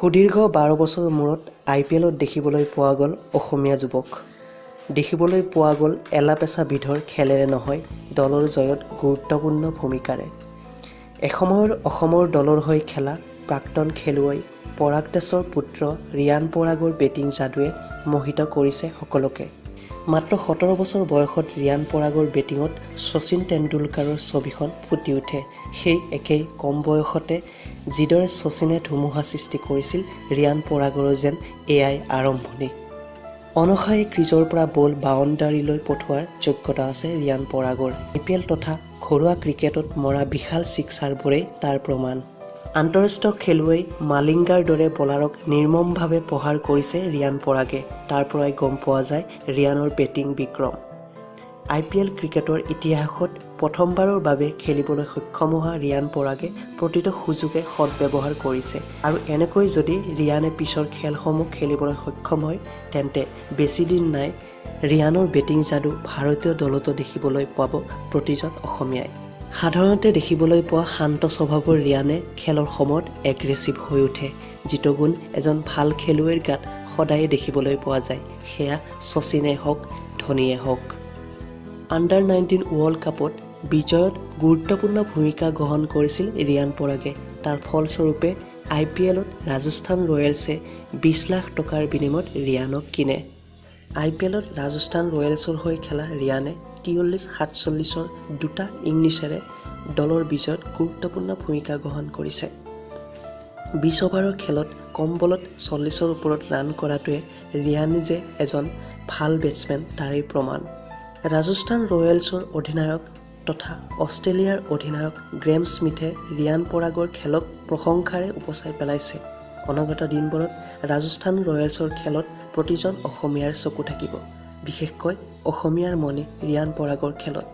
সুদীৰ্ঘ 12 বছৰ মূৰত IPLত দেখিবলৈ পোৱা গ'ল অসমীয়া যুৱক। দেখিবলৈ পোৱা গ'ল এলাপেচা বিধৰ খেলেৰে নহয়, দলৰ জয়ত গুৰুত্বপূৰ্ণ ভূমিকাৰে। এসময়ৰ অসমৰ দলৰ হৈ খেলা প্ৰাক্তন খেলুৱৈ পৰাগ দাসৰ পুত্ৰ ৰিয়ান পৰাগৰ বেটিং যাদুৱে মোহিত কৰিছে সকলোকে। মাত্ৰ 17 বছৰ বয়সত ৰিয়ান পৰাগৰ বেটিঙত শচীন তেণ্ডুলকাৰৰ ছবিখন ফুটি উঠে। সেই একেই কম বয়সতে যিদৰে শচীনে ধুমুহা সৃষ্টি কৰিছিল, ৰিয়ান পৰাগৰো যেন এয়াই আৰম্ভণি। অনসাই ক্ৰিজৰ পৰা বল বাউণ্ডাৰীলৈ পঠোৱাৰ যোগ্যতা আছে ৰিয়ান পৰাগৰ। IPL তথা ঘৰুৱা ক্ৰিকেটত মৰা বিশাল ছিক্সাৰবোৰেই তাৰ প্ৰমাণ। আন্তঃৰাষ্ট্ৰীয় খেলুৱৈ মালিংগাৰ দৰে বলাৰক নিৰ্মমভাৱে প্ৰহাৰ কৰিছে ৰিয়ান পৰাগে। তাৰ পৰাই গম পোৱা যায় ৰিয়ানৰ বেটিং বিক্ৰম। IPL ক্ৰিকেটৰ ইতিহাসত প্ৰথমবাৰৰ বাবে খেলিবলৈ সক্ষম হোৱা ৰিয়ান পৰাগে প্ৰতিটো সুযোগে সদ্ব্যৱহাৰ কৰিছে। আৰু এনেকৈ যদি ৰিয়ানে পিছৰ খেলসমূহ খেলিবলৈ সক্ষম হয়, তেন্তে বেছিদিন নাই ৰিয়ানৰ বেটিং যাদু ভাৰতীয় দলতো দেখিবলৈ পাব প্ৰতিজন অসমীয়াই। সাধাৰণতে দেখিবলৈ পোৱা শান্ত স্বভাৱৰ ৰিয়ানে খেলৰ সময়ত এগ্ৰেছিভ হৈ উঠে, যিটো গুণ এজন ভাল খেলুৱৈৰ গাত সদায়ে দেখিবলৈ পোৱা যায়। সেয়া শচীনে হওক, ধোনীয়ে হওক। আণ্ডাৰ-19 ৱৰ্ল্ড কাপত বিজয়ত গুৰুত্বপূৰ্ণ ভূমিকা গ্ৰহণ কৰিছিল ৰিয়ান পৰাগে। তাৰ ফলস্বৰূপে IPLত ৰাজস্থান ৰয়েলছে 20 লাখ টকাৰ বিনিময়ত ৰিয়ানক কিনে। IPLত ৰাজস্থান ৰয়েলছৰ হৈ খেলা ৰিয়ানে 43-47ৰ দুটা ইনিংছেৰে দলৰ বিজয়ত গুৰুত্বপূৰ্ণ ভূমিকা গ্ৰহণ কৰিছে। 20 অভাৰৰ খেলত কম বলত 40ৰ ওপৰত ৰান কৰাটোৱে ৰিয়ানে যে এজন ভাল বেটছমেন তাৰেই প্ৰমাণ। ৰাজস্থান ৰয়েলছৰ অধিনায়ক তথা অষ্ট্ৰেলিয়াৰ অধিনায়ক গ্ৰেম স্মিথে ৰিয়ান পৰাগৰ খেলক প্ৰশংসাৰে উপচাই পেলাইছে। অনাগত দিনবোৰত ৰাজস্থান ৰয়েলছৰ খেলত প্ৰতিজন অসমীয়াৰ চকু থাকিব, বিশেষকৈ অসমীয়াৰ মনে ৰিয়ান পৰাগৰ খেলত।